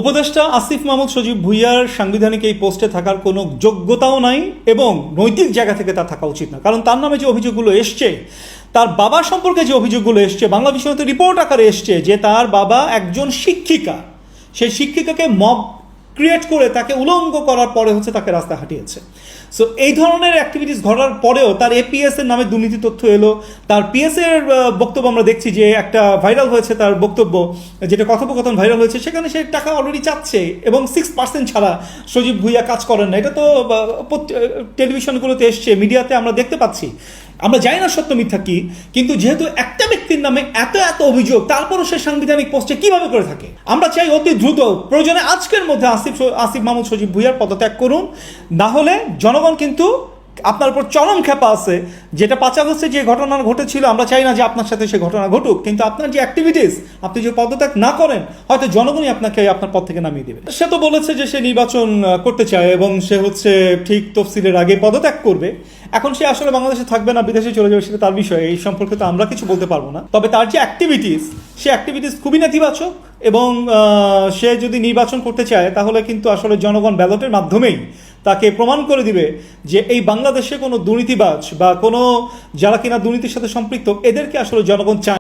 উপদেষ্টা আসিফ মাহমুদ সজীব ভুঁইয়ার সাংবিধানিক এই পোস্টে থাকার কোনো যোগ্যতাও নাই এবং নৈতিক জায়গা থেকে তার থাকা উচিত না। কারণ তার নামে যে অভিযোগগুলো এসছে, তার বাবা সম্পর্কে যে অভিযোগগুলো এসছে, বাংলা বিষয়তে রিপোর্ট আকারে এসছে যে তার বাবা একজন শিক্ষিকা, সেই শিক্ষিকাকে মব ক্রিয়েট করে তাকে উলঙ্গ করার পরে তাকে রাস্তায় হাঁটিয়েছে। সো এই ধরনের অ্যাক্টিভিটিস ঘটার পরেও তার এপিএস এর নামে দুর্নীতি তথ্য এলো। তার পিএস এর বক্তব্য আমরা দেখছি যে একটা ভাইরাল হয়েছে, তার বক্তব্য যেটা কথোপকথন ভাইরাল হয়েছে, সেখানে সে টাকা অলরেডি চাচ্ছে এবং 6% ছাড়া সজীব ভুঁইয়া কাজ করেন না। এটা তো টেলিভিশনগুলোতে এসছে, মিডিয়াতে আমরা দেখতে পাচ্ছি। আমরা জানি না সত্য মিথ্যা কি, কিন্তু যেহেতু একটা ব্যক্তির নামে এত এত অভিযোগ, তারপরও সে সাংবিধানিক পোস্টে কিভাবে করে থাকে। আমরা চাই অতি দ্রুত, প্রয়োজনে আজকের মধ্যে আসিফ মাহমুদ সজীব ভুঁইয়ার পদত্যাগ করুন। না হলে জনগণ কিন্তু আপনার উপর চরম খেপা আছে। যেটা 5 আগস্টে যে ঘটনা ঘটেছিল, আমরা চাই না যে আপনার সাথে সে ঘটনা ঘটুক, কিন্তু আপনার যে অ্যাক্টিভিটিস, আপনি যে পদত্যাগ না করেন, হয়তো জনগণই আপনাকে আপনার পদ থেকে নামিয়ে দেবে। সে তো বলেছে যে সে নির্বাচন করতে চায় এবং সে ঠিক তফসিলের আগে পদত্যাগ করবে। এখন সে আসলে বাংলাদেশে থাকবে না বিদেশে চলে যাবে, সেটা তার বিষয়। এই সম্পর্কে তো আমরা কিছু বলতে পারবো না। তবে তার যে অ্যাক্টিভিটিস, সে অ্যাক্টিভিটিস খুবই নেতিবাচক এবং সে যদি নির্বাচন করতে চায় তাহলে কিন্তু আসলে জনগণ ব্যালটের মাধ্যমেই তাকে প্রমাণ করে দিবে যে এই বাংলাদেশে কোনো দুর্নীতিবাজ বা কোনো যারা কিনা দুর্নীতির সাথে সম্পৃক্ত, এদেরকে আসলে জনগণ চায়।